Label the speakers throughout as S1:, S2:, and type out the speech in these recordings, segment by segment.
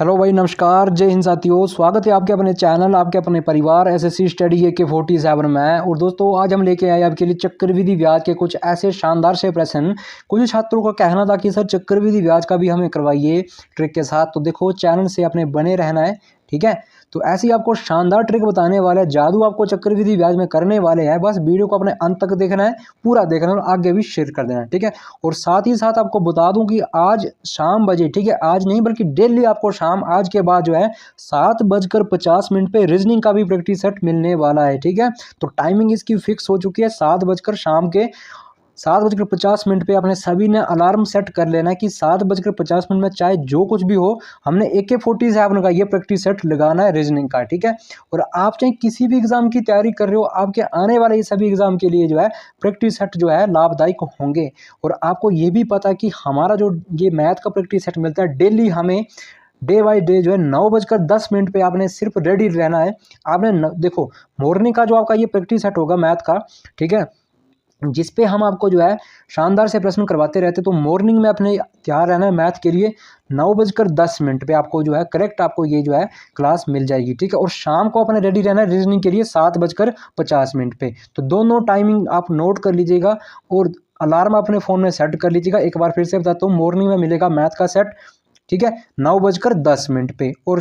S1: Hello भाई, नमस्कार, जय हिंद साथियों। स्वागत है आपके अपने चैनल, आपके अपने परिवार एसएससी स्टडी AK47 में। और दोस्तों, आज हम लेके आए आपके लिए चक्रवृद्धि ब्याज के कुछ ऐसे शानदार से प्रश्न। कुछ छात्रों का कहना था कि सर चक्रवृद्धि ब्याज का भी हमें करवाइए ट्रिक के साथ। तो देखो, चैनल से अपने बने रहना है, ठीक है। तो ऐसी आपको शानदार ट्रिक बताने वाले हैं, जादू आपको चक्रवृद्धि ब्याज में करने वाले हैं। बस वीडियो को अपने अंत तक देखना है, पूरा देखना है और आगे भी शेयर कर देना है, ठीक है। और साथ ही साथ आपको बता दूं कि आज शाम बजे, ठीक है, आज नहीं बल्कि डेली आपको शाम आज के बाद जो है 7:50 पे रीजनिंग का भी प्रैक्टिस सेट मिलने वाला है, ठीक है। तो टाइमिंग इसकी फिक्स हो चुकी है, 7 बजकर शाम के 7:50 पे आपने सभी ने अलार्म सेट कर लेना है कि 7:50 में चाहे जो कुछ भी हो, हमने AK47 का ये प्रैक्टिस सेट लगाना है रीजनिंग का, ठीक है। और आप चाहे किसी भी एग्जाम की तैयारी कर रहे हो, आपके आने वाले ये सभी एग्जाम के लिए जो है प्रैक्टिस सेट जो है लाभदायक होंगे। और आपको ये भी पता है कि हमारा जो ये मैथ का प्रैक्टिस सेट मिलता है डेली, हमें डे बाय डे जो है 9:10 पे आपने सिर्फ रेडी रहना है। आपने देखो, मॉर्निंग का जो आपका ये प्रैक्टिस सेट होगा मैथ का, ठीक है, जिस पे हम आपको जो है शानदार से प्रश्न करवाते रहते। तो मॉर्निंग में अपने तैयार रहना है मैथ के लिए। 9:10 पे आपको जो है करेक्ट आपको ये जो है क्लास मिल जाएगी, ठीक है। और शाम को अपने रेडी रहना है रीजनिंग के लिए 7:50 पे। तो दोनों टाइमिंग आप नोट कर लीजिएगा और अलार्म अपने फ़ोन में सेट कर लीजिएगा। एक बार फिर से बताता हूँ, मॉर्निंग में मिलेगा मैथ का सेट, ठीक है, 9:10 पे। और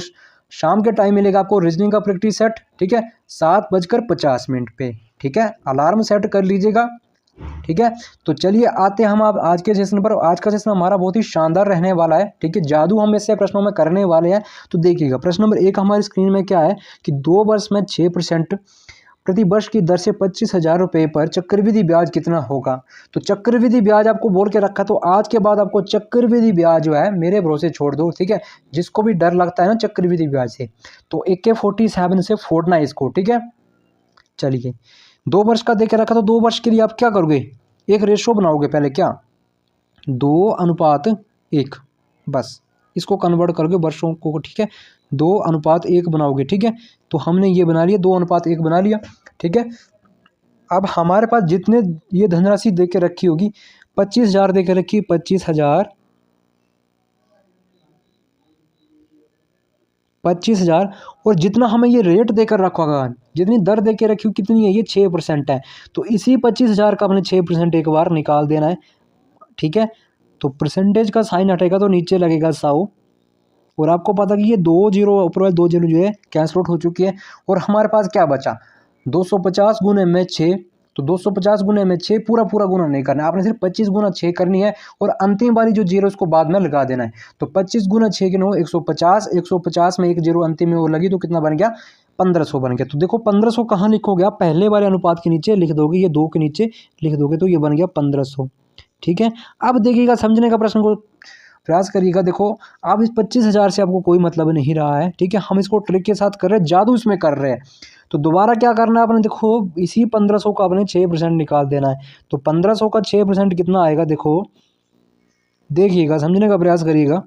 S1: शाम के टाइम मिलेगा आपको रीजनिंग का प्रैक्टिस सेट, ठीक है, 7:50 पे, ठीक है। अलार्म सेट कर लीजिएगा, ठीक है। तो चलिए आते हैं हम आप आज के सेशन पर। आज का सेशन हमारा बहुत ही शानदार रहने वाला है, ठीक है। जादू हम इससे प्रश्नों में करने वाले हैं। तो देखिएगा, प्रश्न नंबर 1 हमारी स्क्रीन में क्या है कि 2 वर्ष में 6% प्रति वर्ष की दर से 25,000 रुपये पर चक्रवृद्धि ब्याज कितना होगा। तो चक्रवृद्धि ब्याज आपको बोल के रखा, तो आज के बाद आपको चक्रवृद्धि ब्याज जो है मेरे भरोसे छोड़ दो, ठीक है। जिसको भी डर लगता है ना चक्रवृद्धि ब्याज से, तो AK47 से फोड़ना है इसको, ठीक है। चलिए, 2 वर्ष का देके रखा, तो 2 वर्ष के लिए आप क्या करोगे, एक रेशो बनाओगे पहले, क्या 2:1, बस इसको कन्वर्ट करोगे वर्षों को, ठीक है। 2:1 बनाओगे, ठीक है। तो हमने ये बना लिया, 2:1 बना लिया, ठीक है। अब हमारे पास जितने ये धनराशि दे के रखी होगी, 25,000 दे के रखी, 25,000 और जितना हमें ये रेट देकर रखा होगा, जितनी दर दे के रखी हो कितनी है, ये 6% है। तो इसी 25,000 का अपने 6% एक बार निकाल देना है, ठीक है। तो परसेंटेज का साइन हटेगा तो नीचे लगेगा 100। और आपको पता कि ये 2 जीरो ऊपर वाले 2 जीरो जो है कैंसल आउट हो चुकी है। और हमारे पास क्या बचा, 250 गुने में 6। तो 250 गुने में 6 पूरा गुना नहीं करना, आपने सिर्फ 25 गुना 6 करनी है। और अंतिम वाली जो जीरो उसको बाद में लगा देना है। तो 25 गुना 6 के 9, 150, 150 में एक जीरो अंतिम में वो लगी, तो कितना बन गया, 1500 बन गया। तो देखो 1500 कहाँ लिखोगे आप, पहले वाले अनुपात के नीचे लिख दोगे, ये 2 के नीचे लिख दोगे, तो ये बन गया 1500, ठीक है। अब देखिएगा, समझने का प्रश्न को प्रयास करिएगा। देखो, आप इस 25,000 से आपको कोई मतलब नहीं रहा है, ठीक है। हम इसको ट्रिक के साथ कर रहे हैं, जादू इसमें कर रहे हैं। तो दोबारा क्या करना है आपने, देखो इसी 1500 का आपने 6% निकाल देना है। तो 1500 का 6% कितना आएगा, देखो देखिएगा, समझने का प्रयास करिएगा।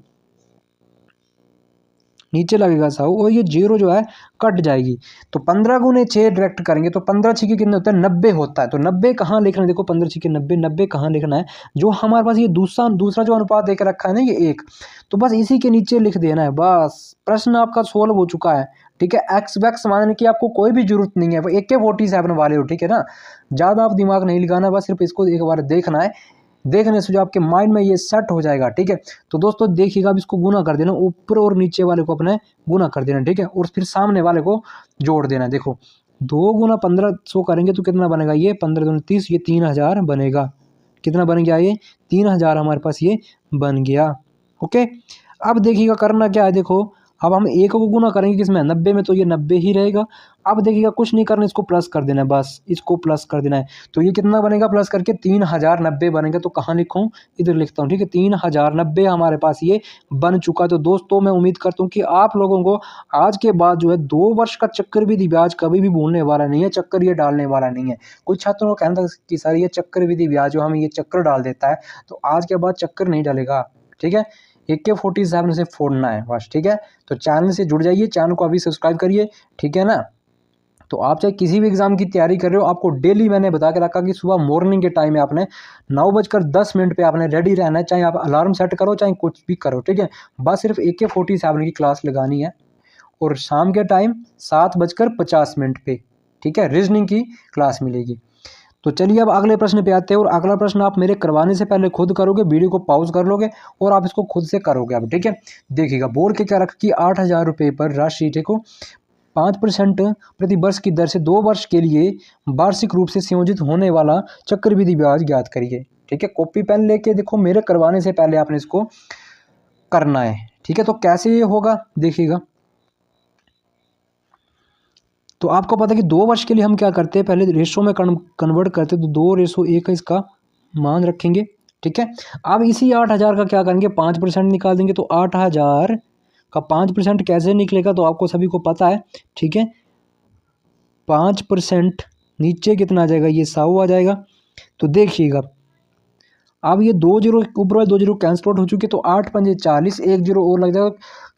S1: नीचे लगेगा 100 और ये जीरो जो है कट जाएगी। तो 15 गुने 6 डायरेक्ट करेंगे तो 15 छिके कितने होता है, 90 होता है। तो 90 कहाँ लिखना है, देखो 15 छिके 90, 90 कहाँ लिखना है, जो हमारे पास ये दूसरा जो अनुपात देकर रखा है ना, ये 1, तो बस इसी के नीचे लिख देना है। बस प्रश्न आपका सोल्व हो चुका है, ठीक है। एक्स वैक्स मानने की आपको कोई भी जरूरत नहीं है, वो AK47 वाले हो, ठीक है ना। ज़्यादा आप दिमाग नहीं लगाना, बस सिर्फ इसको एक बार देखना है। देखने से जो आपके माइंड में ये सेट हो जाएगा, ठीक है। तो दोस्तों देखिएगा, अब इसको गुना कर देना, ऊपर और नीचे वाले को अपने गुना कर देना, ठीक है। और फिर सामने वाले को जोड़ देना। देखो 2 गुना 1500 करेंगे तो कितना बनेगा, ये 15 दूनी 30, ये 3000 बनेगा। कितना बन गया, ये 3000 हमारे पास ये बन गया, ओके। अब देखिएगा करना क्या है, देखो अब हम 1 को गुना करेंगे किसमें, 90 में, तो ये 90 ही रहेगा। अब देखिएगा कुछ नहीं करना, इसको प्लस कर देना है, बस इसको प्लस कर देना है। तो ये कितना बनेगा, प्लस करके 3090 बनेगा। तो कहाँ लिखूँ, इधर लिखता हूँ, ठीक है। 3090 हमारे पास ये बन चुका है। तो दोस्तों मैं उम्मीद करता हूँ कि आप लोगों को आज के बाद जो है 2 वर्ष का चक्रवृद्धि ब्याज कभी भी भूलने वाला नहीं है, चक्कर ये डालने वाला नहीं है। कुछ छात्रों का कहना था कि सर ये चक्रवृद्धि ब्याज जो हमें ये चक्कर डाल देता है, तो आज के बाद चक्कर नहीं डालेगा, ठीक है। AK47 से फोड़ना है बस, ठीक है। तो चैनल से जुड़ जाइए, चैनल को अभी सब्सक्राइब करिए, ठीक है ना। तो आप चाहे किसी भी एग्ज़ाम की तैयारी कर रहे हो, आपको डेली मैंने बता के रखा कि सुबह मॉर्निंग के टाइम में आपने 9:10 पे आपने रेडी रहना है, चाहे आप अलार्म सेट करो चाहे कुछ भी करो, ठीक है। बस सिर्फ AK-47 की क्लास लगानी है और शाम के टाइम 7:50 पे, ठीक है, रीजनिंग की क्लास मिलेगी। तो चलिए अब अगले प्रश्न पे आते हैं, और अगला प्रश्न आप मेरे करवाने से पहले खुद करोगे, वीडियो को पॉज कर लोगे और आप इसको खुद से करोगे अब, ठीक है। देखिएगा बोर्ड के क्या रखा कि 8,000 रुपये पर राशि, देखो 5% प्रति वर्ष की दर से 2 वर्ष के लिए वार्षिक रूप से संयोजित होने वाला चक्रवृद्धि ब्याज ज्ञात करिए, ठीक है। कॉपी पेन लेके देखो मेरे करवाने से पहले आपने इसको करना है, ठीक है। तो कैसे ये होगा देखिएगा, तो आपको पता है कि 2 वर्ष के लिए हम क्या करते हैं, पहले रेशो में कन्वर्ट करते हैं, तो 2:1 का इसका मान रखेंगे, ठीक है। अब इसी 8,000 का क्या करेंगे, 5% निकाल देंगे, तो 8,000 का 5% कैसे निकलेगा, तो आपको सभी को पता है, ठीक है। 5% नीचे कितना आ जाएगा, ये 100 आ जाएगा। तो देखिएगा अब ये 2 जीरो ऊपर वाले 2 जीरो कैंसिल आउट हो चुके, तो 8×5 40, 1 जीरो और लग जाएगा,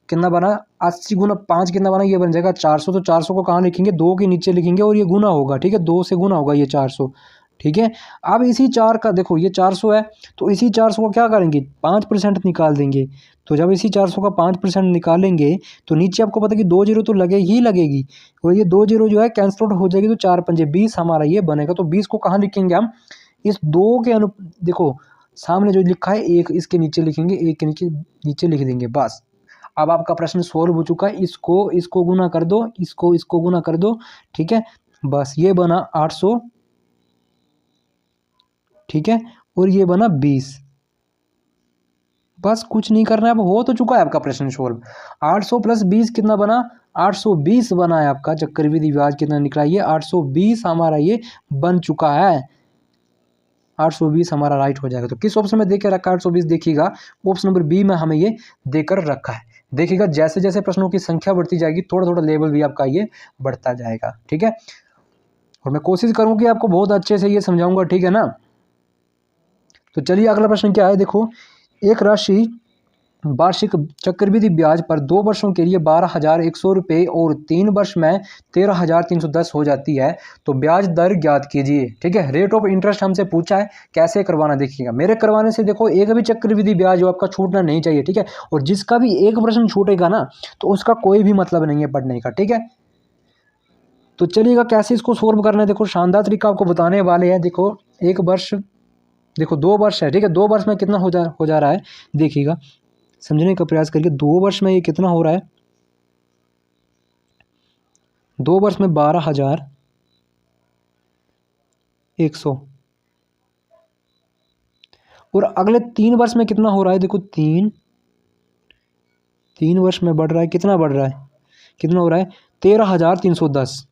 S1: कितना बना 80 गुना 5 कितना बना, ये बन जाएगा 400। तो 400 को कहाँ लिखेंगे, 2 के नीचे लिखेंगे और ये गुना होगा, ठीक है, 2 से गुना होगा ये 400, ठीक है। अब इसी 4 का देखो ये 400 है, तो इसी 400 को क्या करेंगे, 5% निकाल देंगे। तो जब इसी 400 का 5% निकालेंगे तो नीचे आपको पता है कि 2 जीरो तो लगे ही लगेगी, और ये 2 जीरो जो है कैंसिल आउट हो जाएगी, तो 4×5 20 हमारा ये बनेगा। तो 20 को कहाँ लिखेंगे हम, इस 2 के देखो सामने जो लिखा है 1 इसके नीचे लिखेंगे, 1 के नीचे लिख देंगे, बस। अब आपका प्रश्न सोल्व हो चुका है। इसको गुना कर दो, इसको गुना कर दो, ठीक है, बस ये बना 800, ठीक है, और ये बना 20, बस कुछ नहीं करना है, अब हो तो चुका है आपका प्रश्न सोल्व। 800 + 20 कितना बना, 820 बना है आपका चक्रवृद्धि ब्याज, कितना निकला, ये 820 हमारा ये बन चुका है। 820 हमारा राइट हो जाएगा। तो किस ऑप्शन में देकर रखा है 820, देखिएगा ऑप्शन नंबर बी में हमें ये देकर रखा है। देखिएगा जैसे जैसे प्रश्नों की संख्या बढ़ती जाएगी थोड़ा थोड़ा लेवल भी आपका ये बढ़ता जाएगा, ठीक है। और मैं कोशिश करूँ कि आपको बहुत अच्छे से ये समझाऊंगा, ठीक है ना। तो चलिए अगला प्रश्न क्या है, देखो एक राशि वार्षिक चक्रवृद्धि ब्याज पर 2 वर्षों के लिए 12,100 रुपये और 3 वर्ष में 13,310 हो जाती है, तो ब्याज दर ज्ञात कीजिए, ठीक है। रेट ऑफ इंटरेस्ट हमसे पूछा है, कैसे करवाना देखिएगा। मेरे करवाने से देखो एक भी चक्रवृद्धि ब्याज जो आपका छूटना नहीं चाहिए, ठीक है। और जिसका भी एक प्रश्न छूटेगा ना तो उसका कोई भी मतलब नहीं है पढ़ने का, ठीक है। तो चलिएगा कैसे इसको सोल्व करना है, देखो शानदार तरीका आपको बताने वाले हैं। देखो एक वर्ष, देखो 2 वर्ष है, ठीक है। 2 वर्ष में कितना हो जा रहा है, देखिएगा समझने का प्रयास करिए। 2 वर्ष में ये कितना हो रहा है, 2 वर्ष में 12,100, और अगले 3 वर्ष में कितना हो रहा है, देखो 3 वर्ष में बढ़ रहा है, कितना बढ़ रहा है, कितना हो रहा है 13,310।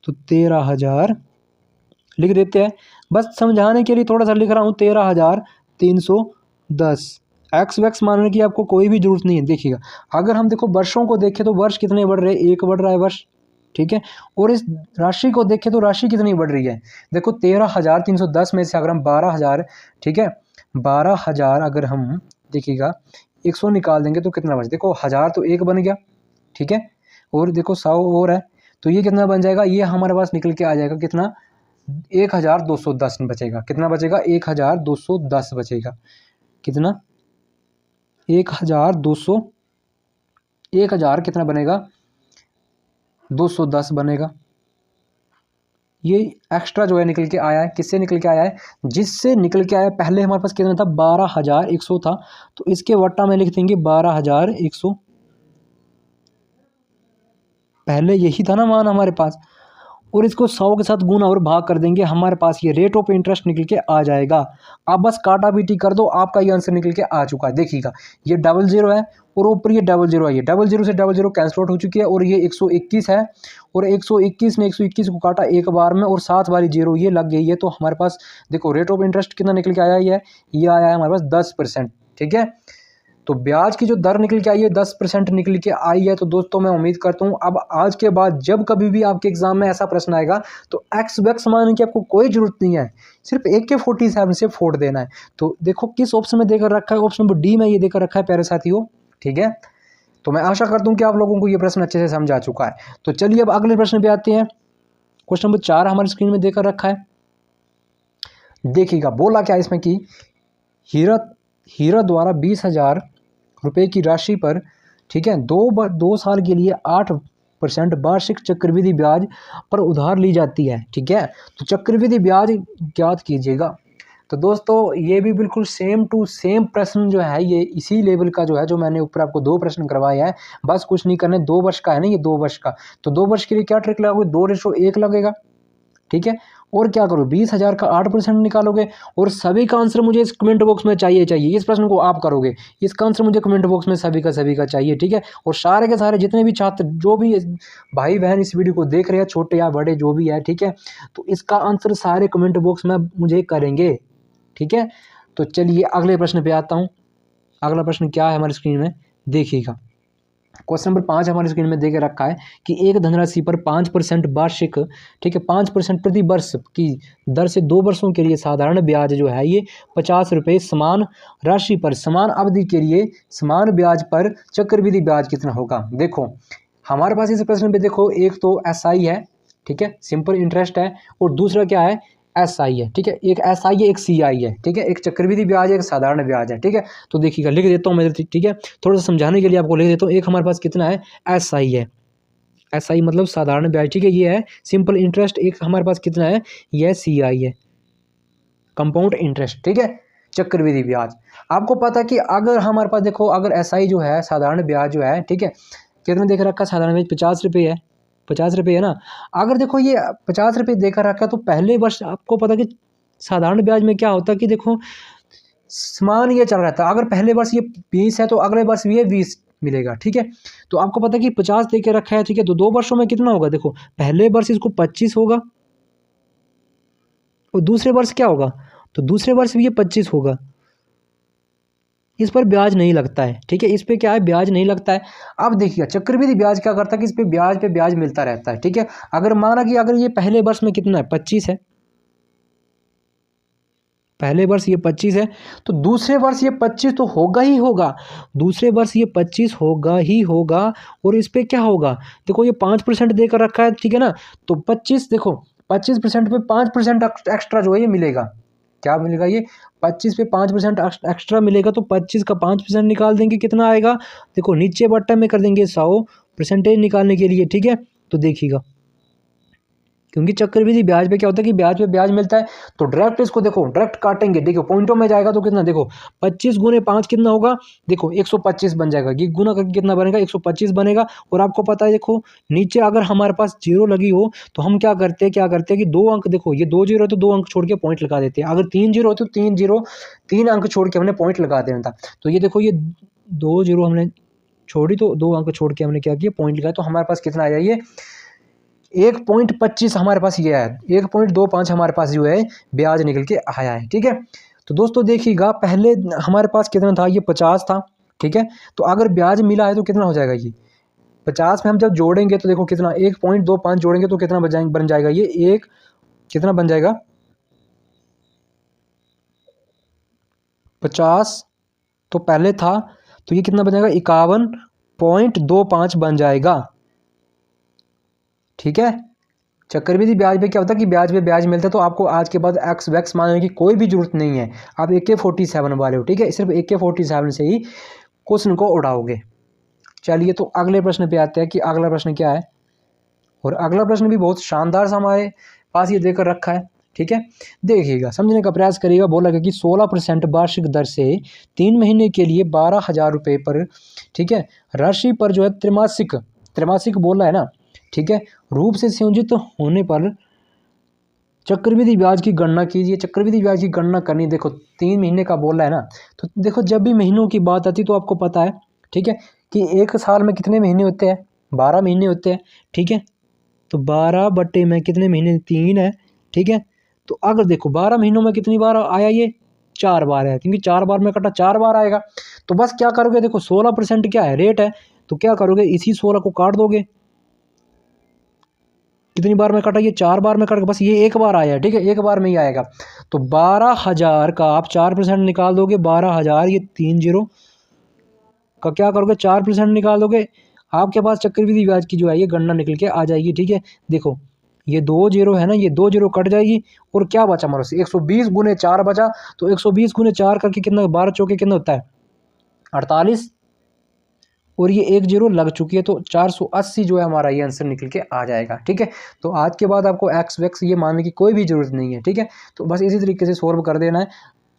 S1: तो 13,000 लिख देते हैं, बस समझाने के लिए थोड़ा सा लिख रहा हूँ, 13,310। एक्स वैक्स मानने की आपको कोई भी जरूरत नहीं है। देखिएगा अगर हम देखो वर्षों को देखें तो वर्ष कितने बढ़ रहे हैं, 1 बढ़ रहा है वर्ष, ठीक है। और इस राशि को देखें तो राशि कितनी बढ़ रही है, देखो 13,310 में से अगर हम 12,000, ठीक है, 12,000 अगर हम देखिएगा 100 निकाल देंगे तो कितना बचे, देखो 1000 तो 1 बन गया, ठीक है, और देखो 100 और है, तो ये कितना बन जाएगा, ये हमारे पास निकल के आ जाएगा कितना, 1,210 बचेगा। कितना बचेगा, 1,210 बचेगा। कितना, 1,200, 1,000 कितना बनेगा, 210 बनेगा। ये एक्स्ट्रा जो है निकल के आया है, किससे निकल के आया है, जिससे निकल के आया। पहले हमारे पास कितना था, 12,100 था, तो इसके वट्टा में लिख देंगे 12,100, पहले यही था ना मान हमारे पास, और इसको 100 के साथ गुना और भाग कर देंगे, हमारे पास ये रेट ऑफ इंटरेस्ट निकल के आ जाएगा। आप बस काटा पीटी कर दो, आपका ये आंसर निकल के आ चुका है। देखिएगा ये 00 है और ऊपर ये 00 है, ये 00 से 00 कैंसिल आउट हो चुकी है, और ये 121 है, और 121 ने 121 को काटा एक बार में, और 7 वाली जीरो ये लग गई है। तो हमारे पास देखो रेट ऑफ इंटरेस्ट कितना निकल के आया है, ये आया है हमारे पास 10%, ठीक है। तो ब्याज की जो दर निकल के आई है 10% निकल के आई है। तो दोस्तों मैं उम्मीद करता हूँ अब आज के बाद जब कभी भी आपके एग्जाम में ऐसा प्रश्न आएगा तो एक्स वैक्स मानने की आपको कोई जरूरत नहीं है, सिर्फ AK-47 से फोड़ देना है। तो देखो किस ऑप्शन में देकर रखा है, ऑप्शन नंबर डी में ये देकर रखा है प्यारे साथियों, ठीक है। तो मैं आशा करता हूँ कि आप लोगों को ये प्रश्न अच्छे से समझ आ चुका है। तो चलिए अब अगले प्रश्न पे आते हैं। क्वेश्चन नंबर 4 हमारी स्क्रीन में देकर रखा है। देखिएगा बोला क्या इसमें कि हीरा द्वारा 20,000 रुपये की राशि पर, ठीक है, 2 साल के लिए 8% वार्षिक चक्रवृद्धि ब्याज पर उधार ली जाती है। ठीक है, तो चक्रवृद्धि ब्याज ज्ञात कीजिएगा। तो दोस्तों ये भी बिल्कुल सेम टू सेम प्रश्न जो है ये इसी लेवल का जो है, जो मैंने ऊपर आपको 2 प्रश्न करवाया है, बस कुछ नहीं करना है। 2 वर्ष का है ना ये, 2 वर्ष का, तो 2 वर्ष के लिए क्या ट्रिक लगाओगे, 2:1 लगेगा। ठीक है, और क्या करो, 20,000 का 8% निकालोगे, और सभी का आंसर मुझे इस कमेंट बॉक्स में चाहिए। इस प्रश्न को आप करोगे, इसका आंसर मुझे कमेंट बॉक्स में सभी का चाहिए। ठीक है, और सारे के सारे जितने भी छात्र, जो भी भाई बहन इस वीडियो को देख रहे हैं, छोटे या बड़े जो भी है, ठीक है, तो इसका आंसर सारे कमेंट बॉक्स में मुझे करेंगे। ठीक है, तो चलिए अगले प्रश्न पे आता हूँ। अगला प्रश्न क्या है हमारी स्क्रीन में, देखिएगा। क्वेश्चन नंबर 5 हमारी स्क्रीन में दे के रखा है कि एक धनराशि पर 5% वार्षिक, ठीक है, 5% प्रति वर्ष की दर से 2 वर्षों के लिए साधारण ब्याज जो है ये 50 रुपये, समान राशि पर समान अवधि के लिए समान ब्याज पर चक्रवृद्धि ब्याज कितना होगा। देखो हमारे पास इस प्रश्न पे देखो, एक तो SI है, ठीक है, सिंपल इंटरेस्ट है, और दूसरा क्या है, SI है। ठीक है, एक SI है, एक CI है। ठीक है, एक चक्रवृद्धि ब्याज है, एक साधारण ब्याज है। ठीक है, तो देखिएगा लिख देता हूँ मैं, ठीक है, थोड़ा सा समझाने के लिए आपको लिख देता हूँ। एक हमारे पास कितना है, SI है, SI मतलब साधारण ब्याज। ठीक है, ये है सिंपल इंटरेस्ट। एक हमारे पास कितना है, यह CI है, कंपाउंड इंटरेस्ट। ठीक है, चक्रवृद्धि ब्याज। आपको पता है कि अगर हमारे पास देखो, अगर SI जो है, साधारण ब्याज जो है, ठीक है, कितना देख रखा है, साधारण ब्याज 50 रुपये है, 50 रुपये है ना। अगर देखो ये 50 रुपये देकर रखा है, तो पहले वर्ष आपको पता कि साधारण ब्याज में क्या होता है कि देखो समान ये चल रहा था। अगर पहले वर्ष ये 20 है तो अगले वर्ष भी ये 20 मिलेगा। ठीक है, तो आपको पता है कि 50 दे के रखा है। ठीक है, तो 2 वर्षों में कितना होगा, देखो पहले वर्ष इसको 25 होगा, और दूसरे वर्ष क्या होगा, तो दूसरे वर्ष भी ये 25 होगा। इस पर ब्याज नहीं लगता है। ठीक है, इस पे क्या है, ब्याज नहीं लगता है। अब देखिए चक्रवृद्धि ब्याज क्या करता है कि इस पे ब्याज मिलता रहता है। ठीक है, अगर माना कि अगर ये पहले वर्ष में कितना है, 25 है, पहले वर्ष ये 25 है, तो दूसरे वर्ष ये 25 तो होगा ही होगा, दूसरे वर्ष ये 25 होगा ही होगा। और इस पे क्या होगा, देखो ये 5% देकर रखा है। ठीक है ना, तो 25 देखो 25% पे 5% एक्स्ट्रा जो है ये मिलेगा। क्या मिलेगा, ये 25 पे 5% एक्स्ट्रा मिलेगा, तो 25 का 5% निकाल देंगे, कितना आएगा, देखो नीचे बट्टा में कर देंगे 100% निकालने के लिए। ठीक है, तो देखिएगा, क्योंकि चक्रवृद्धि ब्याज पे क्या होता है कि ब्याज पे ब्याज मिलता है, तो डायरेक्ट इसको देखो डायरेक्ट काटेंगे। देखो पॉइंटों में जाएगा तो कितना, देखो 25 गुने 5 कितना होगा, देखो 125 बन जाएगा। ये गुना करके कितना बनेगा, 125 बनेगा। और आपको पता है देखो नीचे अगर हमारे पास जीरो लगी हो तो हम क्या करते हैं कि 2 अंक, देखो ये 2 जीरो है तो 2 अंक छोड़ के पॉइंट लगा देते हैं। अगर 3 जीरो हो तो 3 अंक छोड़ के हमने पॉइंट लगा देना था। तो ये देखो ये 2 जीरो हमने छोड़ी तो 2 अंक छोड़ के हमने क्या किया, पॉइंट लगाया। तो हमारे पास कितना आया, ये 1.25 हमारे पास ये है, 1.25 हमारे पास जो है ब्याज निकल के आया है। ठीक है, तो दोस्तों देखिएगा पहले हमारे पास कितना था, ये 50 था। ठीक है, तो अगर ब्याज मिला है तो कितना हो जाएगा, ये 50 में हम जब जोड़ेंगे तो देखो कितना, 1.25 जोड़ेंगे तो कितना बन जाएगा, ये एक कितना बन जाएगा, 50 तो पहले था, तो ये कितना बन जाएगा, 51.25 बन जाएगा। ठीक है, चक्रवृद्धि ब्याज पे क्या होता है कि ब्याज पे ब्याज मिलता है, तो आपको आज के बाद एक्स वैक्स मानने की कोई भी जरूरत नहीं है। आप AK-47 वाले हो। ठीक है, सिर्फ AK-47 से ही क्वेश्चन को उड़ाओगे। चलिए तो अगले प्रश्न पे आते हैं कि अगला प्रश्न क्या है। और अगला प्रश्न भी बहुत शानदार सा हमारे पास ये देकर रखा है। ठीक है, देखिएगा समझने का प्रयास करिएगा। बोला गया कि 16% वार्षिक दर से 3 महीने के लिए 12,000 रुपये पर, ठीक है, राशि पर जो है त्रैमासिक बोला है ना, ठीक है, रूप से संयोजित होने पर चक्रवृद्धि ब्याज की गणना कीजिए। चक्रवृद्धि ब्याज की गणना करनी, देखो 3 महीने का बोला है ना, तो देखो जब भी महीनों की बात आती तो आपको पता है, ठीक है, कि एक साल में कितने महीने होते हैं, 12 महीने होते हैं। ठीक है, तो 12 बट्टे में कितने महीने, 3 है। ठीक है, तो अगर देखो 12 महीनों में कितनी बार आया, ये 4 बार है, क्योंकि 4 बार में कटा 4 बार आएगा। तो बस क्या करोगे, देखो 16% क्या है, रेट है, तो क्या करोगे, इसी 16 को काट दोगे। कितनी बार में कटा, ये 4 बार में कटा, बस ये एक बार आया है। ठीक है, एक बार में ही आएगा। तो 12,000 का आप 4% निकाल दोगे, 12,000 ये 3 जीरो का क्या करोगे, 4% निकाल दोगे, आपके पास चक्रवृद्धि ब्याज की जो है ये गणना निकल के आ जाएगी। ठीक है, देखो ये 2 जीरो है ना, ये 2 जीरो कट जाएगी और क्या बचा हमारे से 120 गुने 4 बचा। तो 120 गुने 4 करके कितना 12 चौके कितना होता है 48 और ये 1 जीरो लग चुकी है तो 480 जो है हमारा ये आंसर निकल के आ जाएगा। ठीक है, तो आज के बाद आपको एक्स वैक्स ये मानने की कोई भी ज़रूरत नहीं है। ठीक है, तो बस इसी तरीके से सॉल्व कर देना है।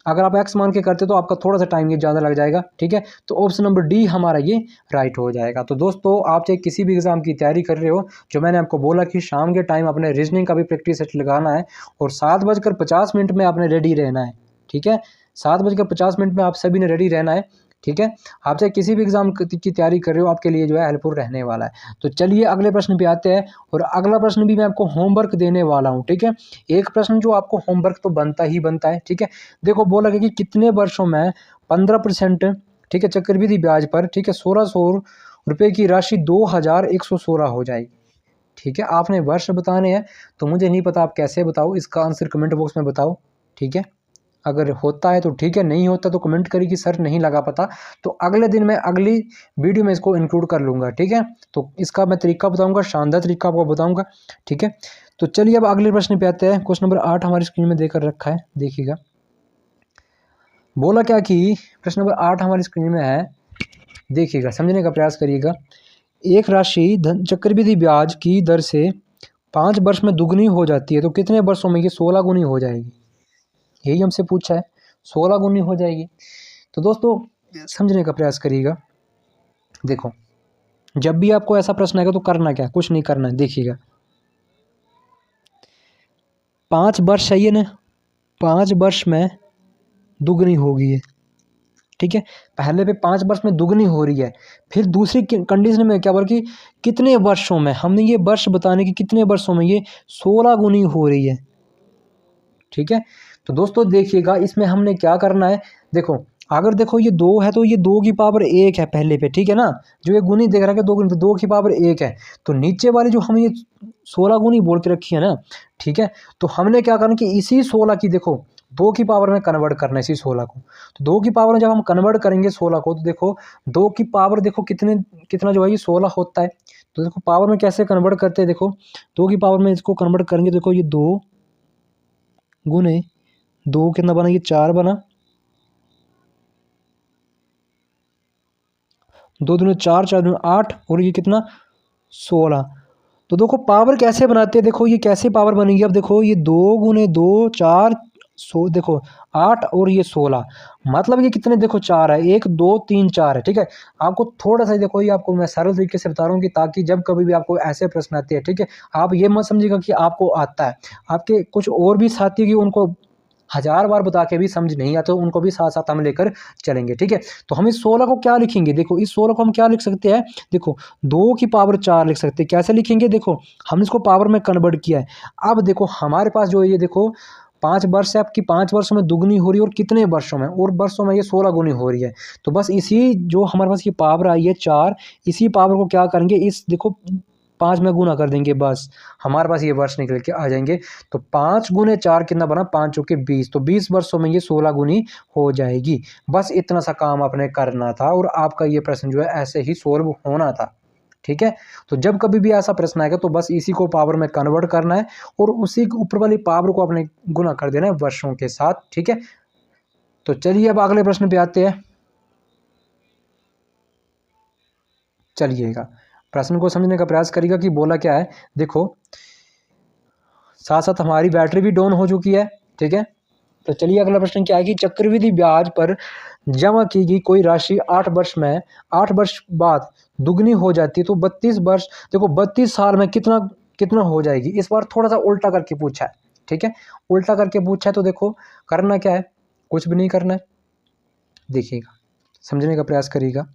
S1: अगर आप एक्स मान के करते तो आपका थोड़ा सा टाइम ये ज़्यादा लग जाएगा। ठीक है, तो ऑप्शन नंबर डी हमारा ये राइट हो जाएगा। तो दोस्तों आप चाहे किसी भी एग्ज़ाम की तैयारी कर रहे हो, जो मैंने आपको बोला कि शाम के टाइम अपने रीजनिंग का भी प्रैक्टिस सेट लगाना है और 7:50 में आपने रेडी रहना है। ठीक है, 7:50 में आप सभी ने रेडी रहना है। ठीक है, आप चाहे किसी भी एग्ज़ाम की तैयारी कर रहे हो, आपके लिए जो है हेल्पफुल रहने वाला है। तो चलिए अगले प्रश्न पे आते हैं और अगला प्रश्न भी मैं आपको होमवर्क देने वाला हूँ। ठीक है, एक प्रश्न जो आपको होमवर्क तो बनता ही बनता है। ठीक है, देखो बोला गया कि कितने वर्षों में 15% ठीक है चक्रवृद्धि ब्याज पर ठीक है 1600 रुपये की राशि 2116 हो जाएगी। ठीक है, आपने वर्ष बताने हैं तो मुझे नहीं पता आप कैसे बताओ, इसका आंसर कमेंट बॉक्स में बताओ। ठीक है, अगर होता है तो ठीक है, नहीं होता तो कमेंट करिए कि सर नहीं लगा पता, तो अगले दिन मैं अगली वीडियो में इसको इंक्लूड कर लूँगा। ठीक है, तो इसका मैं तरीका बताऊँगा, शानदार तरीका आपको बताऊँगा। ठीक है, तो चलिए अब अगले प्रश्न पे आते हैं। क्वेश्चन नंबर 8 हमारी स्क्रीन में देकर रखा है, देखिएगा। बोला क्या कि प्रश्न नंबर 8 हमारी स्क्रीन में है, देखिएगा, समझने का प्रयास करिएगा। एक राशि धन चक्रवृद्धि ब्याज की दर से 5 वर्ष में दुगनी हो जाती है तो कितने वर्षों में ये 16 गुनी हो जाएगी, यही हमसे पूछा है। 16 गुनी हो जाएगी। तो दोस्तों समझने का प्रयास करिएगा। देखो जब भी आपको ऐसा प्रश्न आएगा तो करना क्या, कुछ नहीं करना है। देखिएगा 5 वर्ष है ये ना, 5 वर्ष में दुगनी होगी है। ठीक है, पहले पे 5 वर्ष में दुगनी हो रही है, फिर दूसरी कंडीशन में क्या बोला कि कितने वर्षों में, हमने ये वर्ष बताने की कितने वर्षों में ये 16 गुनी हो रही है। ठीक है, तो दोस्तों देखिएगा इसमें हमने क्या करना है। देखो अगर देखो ये 2 है तो ये 2 की पावर 1 है पहले पे। ठीक है ना, जो ये गुनी देख रहा है 2 गुनी, तो 2 की पावर 1 है। तो नीचे वाली जो हम ये 16 गुनी बोल के रखी है ना, ठीक है, तो हमने क्या करना कि इसी 16 की देखो 2 की पावर में कन्वर्ट करना है इसी 16 को। तो 2 की पावर में जब हम कन्वर्ट करेंगे 16 को, तो देखो 2 की पावर देखो कितना जो है ये 16 होता है। तो देखो पावर में कैसे कन्वर्ट करते हैं, देखो 2 की पावर में इसको कन्वर्ट करेंगे, देखो ये 2 गुने 2 कितना बना, ये 4 बना, 2 दूनी 4, 4 दूनी 8 और ये कितना 16। तो देखो पावर कैसे बनाते हैं, देखो ये कैसे पावर बनेगी। अब देखो ये 2 गुने 2 4 देखो 8 और ये 16, मतलब ये कितने देखो 4 है, 1 2 3 4 है। ठीक है, आपको थोड़ा सा देखो ये आपको मैं सरल तरीके से बता रहा हूँ कि ताकि जब कभी भी आपको ऐसे प्रश्न आते हैं, ठीक है, आप ये मत समझिएगा कि आपको आता है। आपके कुछ और भी साथी कि उनको 1000 बार बता के भी समझ नहीं आता, तो उनको भी साथ साथ हम लेकर चलेंगे। ठीक है, तो हम इस 16 को क्या लिखेंगे, देखो इस 16 को हम क्या लिख सकते हैं, देखो 2 की पावर 4 लिख सकते हैं। कैसे लिखेंगे, देखो हमने इसको पावर में कन्वर्ट किया है। अब देखो हमारे पास जो ये देखो 5 वर्ष है, आपकी 5 वर्षों में दुगनी हो रही है और कितने वर्षों में, और वर्षों में ये 16 गुनी हो रही है। तो बस इसी जो हमारे पास ये पावर आई है 4, इसी पावर को क्या करेंगे, इस देखो 5 में गुना कर देंगे, बस हमारे पास ये वर्ष निकल के आ जाएंगे। तो 5 गुने 4 कितना बना, 5 चौके 20, तो 20 वर्षों में ये 16 गुनी हो जाएगी। बस इतना सा काम आपने करना था और आपका ये प्रश्न जो है ऐसे ही सोल्व होना था। ठीक है, तो जब कभी भी ऐसा प्रश्न आएगा तो बस इसी को पावर में कन्वर्ट करना है और उसी ऊपर वाली पावर को आपने गुना कर देना है वर्षों के साथ। ठीक है, तो चलिए अब अगले प्रश्न पे आते हैं। चलिएगा प्रश्न को समझने का प्रयास करिएगा कि बोला क्या है। देखो साथ साथ हमारी बैटरी भी डाउन हो चुकी है। ठीक है, तो चलिए अगला प्रश्न क्या है कि चक्रवृद्धि ब्याज पर जमा की गई कोई राशि 8 वर्ष में 8 वर्ष बाद दुगनी हो जाती है तो 32 वर्ष, देखो 32 साल में कितना कितना हो जाएगी। इस बार थोड़ा सा उल्टा करके पूछा है। ठीक है, उल्टा करके पूछा है, तो देखो करना क्या है, कुछ भी नहीं करना है। देखिएगा समझने का प्रयास करिएगा।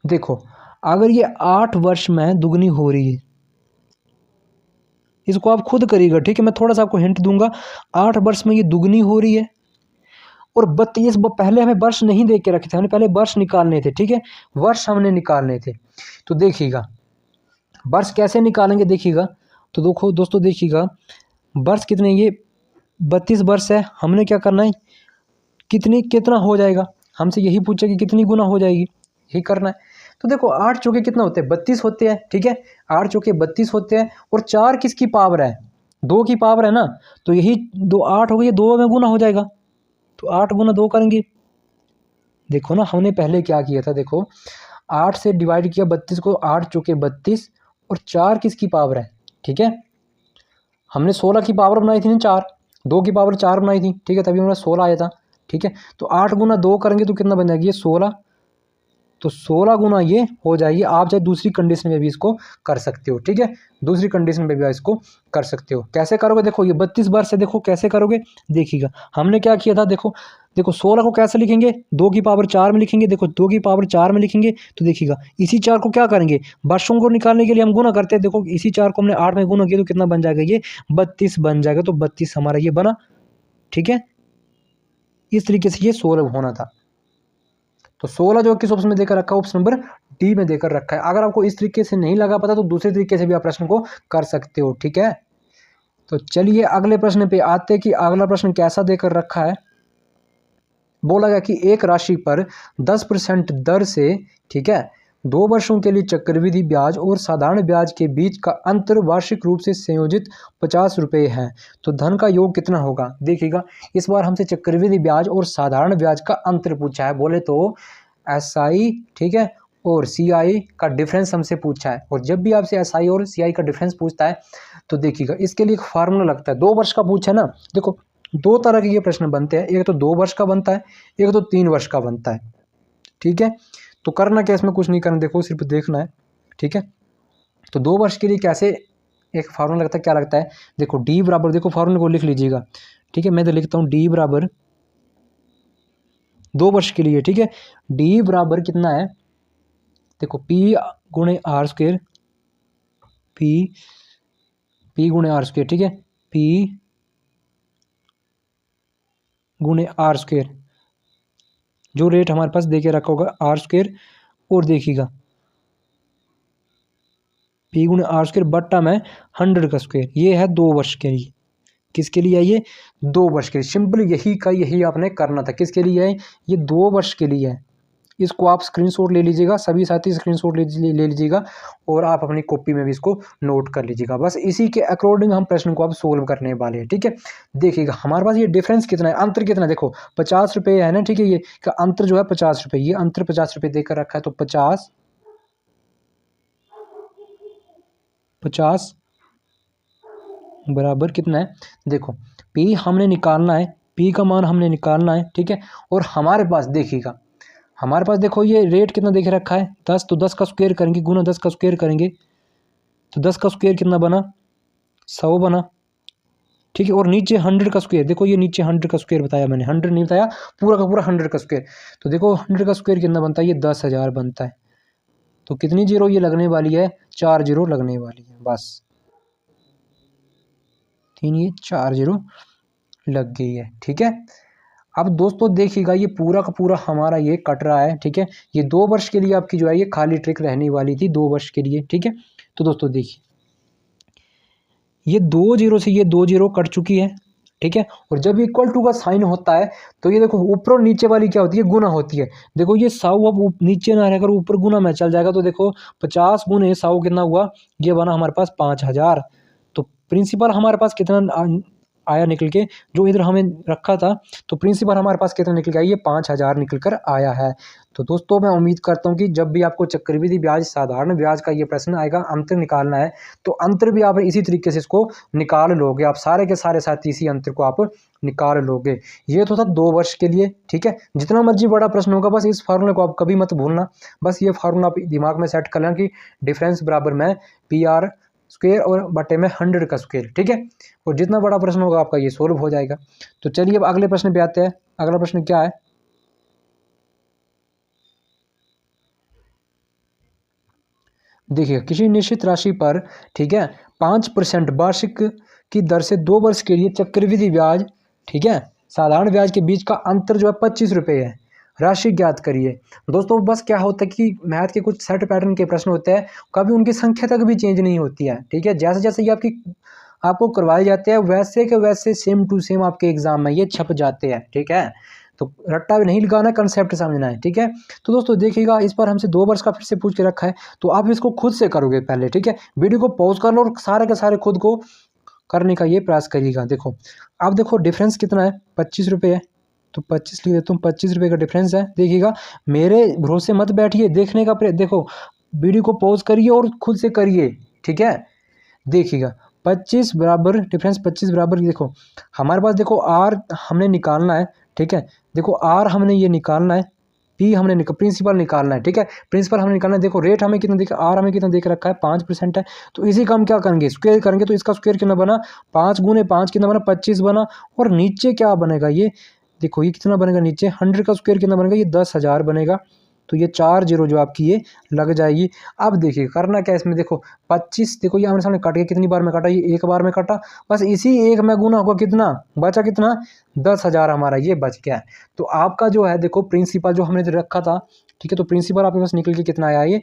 S1: देखो अगर ये 8 वर्ष में दुगनी हो रही है, इसको आप खुद करिएगा। ठीक है, मैं थोड़ा सा आपको हिंट दूंगा। 8 वर्ष में ये दुगनी हो रही है और 32, पहले हमें वर्ष नहीं देख के रखे थे, हमने पहले वर्ष निकालने थे। ठीक है, वर्ष हमने निकालने थे। तो देखिएगा वर्ष कैसे निकालेंगे, देखिएगा तो देखो दोस्तों देखिएगा वर्ष कितने, ये 32 वर्ष है, हमने क्या करना है, कितना हो जाएगा, हमसे यही पूछा कि कितनी गुना हो जाएगी, यही करना है। तो देखो 8 चौके कितना होते हैं, 32 होते हैं, ठीक है। 8 चौके 32 होते हैं और 4 किसकी पावर है, 2 की पावर है ना, तो यही 2 8 हो गई, 2 में गुना हो जाएगा, तो 8 गुना 2 करेंगे। देखो ना हमने पहले क्या किया था, देखो 8 से डिवाइड किया 32 को, 8 चौके 32 और 4 किसकी पावर है, ठीक है। हमने 16 की पावर बनाई थी ना, 4, 2 की पावर 4 बनाई थी, ठीक है, तभी हमारा 16 आया था, ठीक है। तो 8 गुना 2 करेंगे तो कितना बन जाएगी, ये 16, तो 16 गुना ये हो जाएगी। आप चाहे दूसरी कंडीशन में भी इसको कर सकते हो, ठीक है, दूसरी कंडीशन में भी इसको कर सकते हो। कैसे करोगे, देखो ये 32 बार से देखो कैसे करोगे, देखिएगा हमने क्या किया था, देखो देखो 16 को कैसे लिखेंगे, 2 की पावर 4 में लिखेंगे, देखो 2 की पावर 4 में लिखेंगे, तो देखिएगा इसी 4 को क्या करेंगे, वर्षों को निकालने के लिए हम गुना करते हैं, देखो इसी 4 को हमने 8 में गुना किया तो कितना बन जाएगा, ये 32 बन जाएगा, तो 32 हमारा ये बना, ठीक है। इस तरीके से ये सोल्व होना था। तो 16 जो किस ऑप्शन में देकर रखा है, ऑप्शन नंबर डी में देकर रखा है। अगर आपको इस तरीके से नहीं लगा पता तो दूसरे तरीके से भी आप प्रश्न को कर सकते हो, ठीक है। तो चलिए अगले प्रश्न पे आते हैं कि अगला प्रश्न कैसा देकर रखा है। बोला गया कि एक राशि पर 10% दर से, ठीक है, 2 वर्षों के लिए चक्रवृद्धि ब्याज और साधारण ब्याज के बीच का अंतर वार्षिक रूप से संयोजित 50 रुपये है, तो धन का योग कितना होगा। देखिएगा इस बार हमसे चक्रवृद्धि ब्याज और साधारण ब्याज का अंतर पूछा है, बोले तो SI, ठीक है, और CI का डिफरेंस हमसे पूछा है। और जब भी आपसे SI और CI का डिफरेंस पूछता है तो देखिएगा इसके लिए एक फार्मूला लगता है, 2 वर्ष का पूछा है ना, देखो 2 तरह के ये प्रश्न बनते हैं, एक तो 2 वर्ष का बनता है, एक तो 3 वर्ष का बनता है, ठीक है। तो करना क्या, इसमें कुछ नहीं करना, देखो सिर्फ देखना है, ठीक है। तो 2 वर्ष के लिए कैसे एक फार्मूला लगता है, क्या लगता है, देखो D बराबर, देखो फार्मूले को लिख लीजिएगा, ठीक है, मैं तो लिखता हूँ D बराबर 2 वर्ष के लिए, ठीक है, D बराबर कितना है, देखो P गुणे R स्क्वेयर, P गुणे R स्क्वेयर, ठीक है, P गुणे R स्क्वेयर, जो रेट हमारे पास देके रखा होगा R स्क्वेयर, और देखिएगा P गुणे R स्क्वेयर बट्टा में 100 का स्क्वेयर, ये है 2 वर्ष के लिए। किसके लिए है ये, 2 वर्ष के लिए। सिंपल यही का यही आपने करना था, किसके लिए है ये, 2 वर्ष के लिए है। इसको आप स्क्रीनशॉट ले लीजिएगा, सभी साथी स्क्रीनशॉट ले लीजिएगा और आप अपनी कॉपी में भी इसको नोट कर लीजिएगा। बस इसी के अकॉर्डिंग हम प्रश्न को आप सोल्व करने वाले हैं, ठीक है। देखिएगा हमारे पास ये डिफरेंस कितना है, अंतर कितना है, देखो 50 रुपये है ना, ठीक है, ये का अंतर जो है 50 रुपये, ये अंतर 50 रुपये देकर रखा है, तो 50 बराबर कितना है, देखो P हमने निकालना है, P का मान हमने निकालना है, ठीक है। और हमारे पास देखिएगा, हमारे पास देखो ये रेट कितना देखे रखा है 10, तो 10 का स्क्वायर करेंगे, गुना 10 का स्क्वायर करेंगे, तो 10 का स्क्वायर कितना बना, 100 बना, ठीक है। और नीचे 100 का स्क्वायर, देखो ये नीचे 100 का स्क्वायर बताया मैंने, 100 नहीं बताया, पूरा का पूरा 100 का स्क्वायर, तो देखो 100 का स्क्वायर कितना बनता है, ये 10,000 बनता है। तो कितनी जीरो ये लगने वाली है, 4 जीरो लगने वाली है, बस 3, ये 4 जीरो लग गई है, ठीक है। अब दोस्तों देखिएगा ये पूरा का पूरा हमारा ये कट रहा है, ठीक है। ये 2 वर्ष के लिए आपकी जो है ये खाली ट्रिक रहने वाली थी, 2 वर्ष के लिए, ठीक है। तो दोस्तों देखिए ये 2 जीरो से ये 2 जीरो कट चुकी है, ठीक है। और जब इक्वल टू का साइन होता है तो ये देखो ऊपर और नीचे वाली क्या होती है, गुना होती है। देखो ये 100 अब नीचे ना रहकर ऊपर गुना में चल जाएगा, तो देखो 50 गुने 100 कितना हुआ, ये बना हमारे पास 5000। तो प्रिंसिपल हमारे पास कितना आया निकल के, जो इधर हमें रखा था, तो प्रिंसिपल हमारे पास कितना निकल के आया, ये 5000 निकल कर आया है। तो दोस्तों मैं उम्मीद करता हूँ कि जब भी आपको चक्रवृद्धि ब्याज साधारण ब्याज का ये प्रश्न आएगा, अंतर निकालना है, तो अंतर भी आप इसी तरीके से इसको निकाल लोगे, आप सारे के सारे साथ इसी अंतर को आप निकाल लोगे। ये तो था 2 वर्ष के लिए, ठीक है। जितना मर्जी बड़ा प्रश्न होगा बस इस फार्मूले को आप कभी मत भूलना, बस ये फार्मूला आप दिमाग में सेट कर लेना कि डिफरेंस बराबर में PR स्क्वेयर और बटे में 100 का स्क्वेयर, ठीक है। और जितना बड़ा प्रश्न होगा आपका ये सोल्व हो जाएगा। तो चलिए अब अगले प्रश्न पे आते हैं। अगला प्रश्न क्या है, देखिए किसी निश्चित राशि पर, ठीक है, 5% वार्षिक की दर से 2 वर्ष के लिए चक्रवृद्धि ब्याज, ठीक है, साधारण ब्याज के बीच का अंतर जो है 25 रुपये है, राशि ज्ञात करिए। दोस्तों बस क्या होता है कि मैथ के कुछ सेट पैटर्न के प्रश्न होते हैं, कभी उनकी संख्या तक भी चेंज नहीं होती है, ठीक है। जैसे जैसे ये आपको करवाए जाते हैं वैसे के वैसे सेम टू सेम आपके एग्जाम में ये छप जाते हैं, ठीक है। तो रट्टा भी नहीं लगाना, कंसेप्ट समझना है, ठीक है। तो दोस्तों देखिएगा, इस पर हमसे 2 वर्ष का फिर से पूछ के रखा है, तो आप इसको खुद से करोगे पहले, ठीक है। वीडियो को पॉज कर लो और सारे के सारे खुद को करने का ये प्रयास करिएगा। देखो अब देखो डिफरेंस कितना है, 25 रुपये है, तो 25 लिख देता हूँ, 25 रुपये का डिफरेंस है। देखिएगा, मेरे भरोसे मत बैठिए, देखने का देखो, वीडियो को पॉज करिए और खुद से करिए, ठीक है। देखिएगा 25 बराबर डिफरेंस, 25 बराबर, देखो हमारे पास देखो आर हमने निकालना है, ठीक है। देखो आर हमने ये निकालना है, पी हमने प्रिंसिपल निकालना है, ठीक है। प्रिंसिपल हमने निकालना है। देखो रेट हमें कितना दिखा, आर हमें कितना देख रखा है, 5% है। तो इसी का हम क्या करेंगे, स्क्वायर करेंगे। तो इसका स्क्वायर कितना बना, 5 गुने 5 कितना बना, 25 बना। और नीचे क्या बनेगा, ये देखो ये कितना बनेगा, नीचे 100 का स्क्वायर कितना बनेगा, ये 10,000 बनेगा। तो ये 4 जीरो जो आपकी ये लग जाएगी। अब देखिए करना क्या है इसमें, देखो 25, देखो ये हमारे सामने कट गया, कितनी बार में कटा, ये एक बार में कटा, बस इसी एक में गुना होगा, कितना बचा, कितना 10,000 हमारा ये बच गया है। तो आपका जो है देखो प्रिंसिपल जो हमने रखा था, ठीक है, तो प्रिंसिपल आपके पास निकल के कितना आया, ये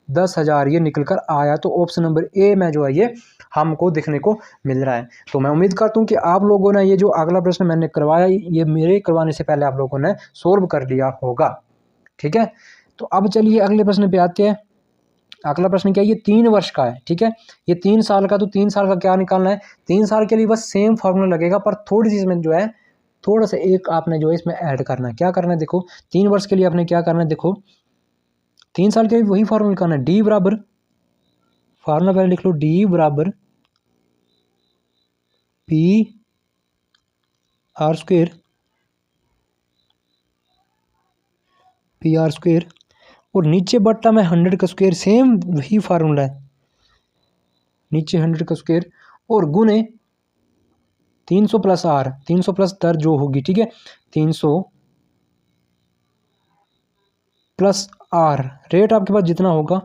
S1: 10,000 ये निकल कर आया। तो ऑप्शन नंबर ए में जो है ये हमको देखने को मिल रहा है। तो मैं उम्मीद करता हूँ कि आप लोगों ने ये जो अगला प्रश्न मैंने करवाया, ये मेरे करवाने से पहले आप लोगों ने सोल्व कर लिया होगा, ठीक है। तो अब चलिए अगले प्रश्न पे आते हैं। अगला प्रश्न क्या है, ये 3 वर्ष का है, ठीक है। ये 3 साल का, तो 3 साल का क्या निकालना है, 3 साल के लिए बस सेम फार्मूला लगेगा, पर थोड़ी सी इसमें जो है थोड़ा सा एक आपने जो है इसमें ऐड करना है। क्या करना है, देखो 3 वर्ष के लिए आपने क्या करना है, देखो 3 साल के लिए वही फार्मूला निकालना है, डी बराबर, फार्मूला पहले लिख लो, डी बराबर P R square, P R square, और नीचे बट्टा में 100 का स्क्वायर, सेम वही फार्मूला है, नीचे 100 का स्क्वायर और गुने 300 प्लस आर, 300 प्लस दर जो होगी, ठीक है, 300 प्लस आर, रेट आपके पास जितना होगा,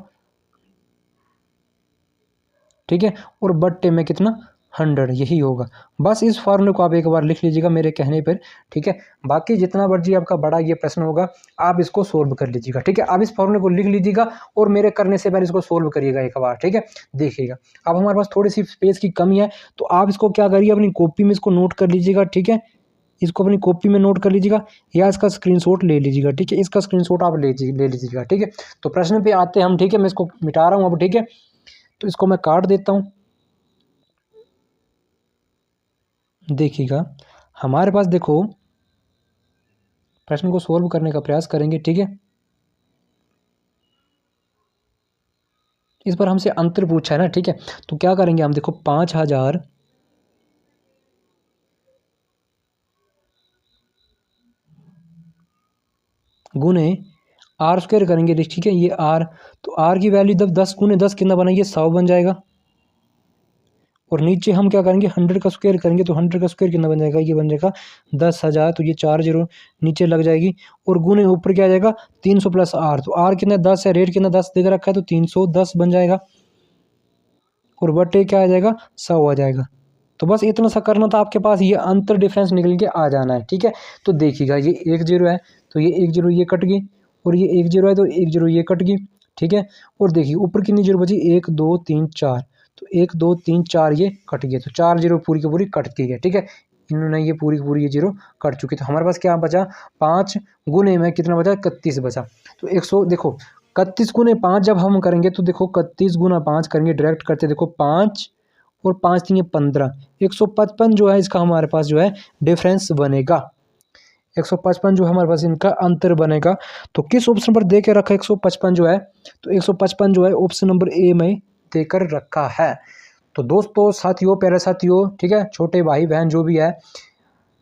S1: ठीक है, और बट्टे में कितना 100, यही होगा। बस इस फॉर्मूले को आप एक बार लिख लीजिएगा मेरे कहने पर, ठीक है। बाकी जितना मर्जी आपका बड़ा ये प्रश्न होगा आप इसको सोल्व कर लीजिएगा, ठीक है। आप इस फॉर्मूले को लिख लीजिएगा और मेरे करने से पहले इसको सोल्व करिएगा एक बार, ठीक है। देखिएगा अब हमारे पास थोड़ी सी स्पेस की कमी है, तो आप इसको क्या करिए, अपनी कॉपी में इसको नोट कर लीजिएगा, ठीक है। इसको अपनी कॉपी में नोट कर लीजिएगा या इसका स्क्रीनशॉट ले लीजिएगा, ठीक है। इसका स्क्रीनशॉट आप ले लीजिएगा, ठीक है। तो प्रश्न पे आते हैं हम, ठीक है। मैं इसको मिटा रहा हूँ अब, ठीक है। तो इसको मैं काट देता हूँ। देखिएगा हमारे पास देखो प्रश्न को सोल्व करने का प्रयास करेंगे, ठीक है। इस पर हमसे अंतर पूछा है ना, ठीक है। तो क्या करेंगे हम, देखो 5,000 गुने आर स्क्वायर करेंगे, ठीक है। ये आर, तो आर की वैल्यू जब 10 गुने 10 कितना बनेगी, 100 बन जाएगा। और नीचे हम क्या करेंगे, 100 का स्क्वायर करेंगे, तो 100 का स्क्वायर कितना बन जाएगा, ये बन जाएगा 10,000। तो ये 4 जीरो नीचे लग जाएगी और गुने ऊपर क्या आ जाएगा, 300 प्लस आर, तो आर कितना 10 है, रेट कितना 10 देकर रखा है, तो 310 बन जाएगा। और बटे क्या आ जाएगा, 100 आ जाएगा। तो बस इतना सा करना था आपके पास, ये अंतर डिफरेंस निकल के आ जाना है, ठीक है। तो देखिएगा ये 1 जीरो है, तो ये 1 जीरो ये कट गई, और ये 1 जीरो है, तो 1 जीरो ये कट गई, ठीक है। और देखिए ऊपर कितनी जीरो बची, 1 2 3 4, तो 1 2 3 4 ये कट गए, तो 4 जीरो पूरी की पूरी कट गई है, ठीक है। इन्होंने ये पूरी की पूरी ये जीरो कट चुकी। तो हमारे पास क्या बचा, 5 गुने में कितना बचा, 31 बचा। तो 100 देखो 31 गुने 5 जब हम करेंगे, तो देखो 31 गुना 5 करेंगे, डायरेक्ट करते देखो 5 और 5 तीन 15, 155 जो है इसका हमारे पास जो है डिफरेंस बनेगा, 155 जो हमारे पास इनका अंतर बनेगा। तो किस ऑप्शन पर दे के रखा 155 जो है, तो 155 जो है ऑप्शन नंबर ए में देकर रखा है। तो दोस्तों साथियों, प्यारे साथियों, ठीक है, छोटे भाई बहन जो भी है,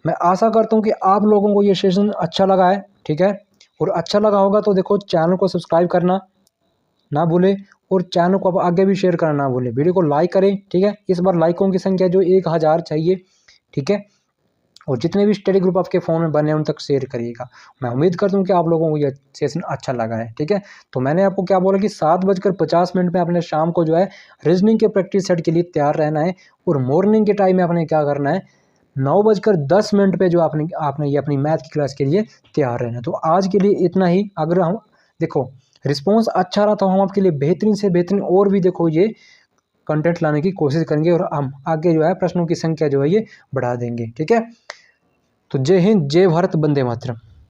S1: मैं आशा करता हूँ कि आप लोगों को ये सेशन अच्छा लगा है, ठीक है। और अच्छा लगा होगा तो देखो चैनल को सब्सक्राइब करना ना भूले और चैनल को अब आगे भी शेयर करना ना भूले, वीडियो को लाइक करें, ठीक है। इस बार लाइकों की संख्या जो 1000 चाहिए, ठीक है। और जितने भी स्टडी ग्रुप आपके फ़ोन में बने हैं उन तक शेयर करिएगा। मैं उम्मीद करता हूँ कि आप लोगों को ये सेशन अच्छा लगा है, ठीक है। तो मैंने आपको क्या बोला कि 7:50 में अपने शाम को जो है रीजनिंग के प्रैक्टिस सेट के लिए तैयार रहना है, और मॉर्निंग के टाइम में आपने क्या करना है, 9:10 पे जो आपने ये अपनी मैथ की क्लास के लिए तैयार रहना है। तो आज के लिए इतना ही। अगर हम देखो रिस्पॉन्स अच्छा रहा तो हम आपके लिए बेहतरीन से बेहतरीन और भी देखो ये कंटेंट लाने की कोशिश करेंगे, और हम आगे जो है प्रश्नों की संख्या जो है ये बढ़ा देंगे, ठीक है। तो जय हिंद, जय भारत, वंदे मातरम।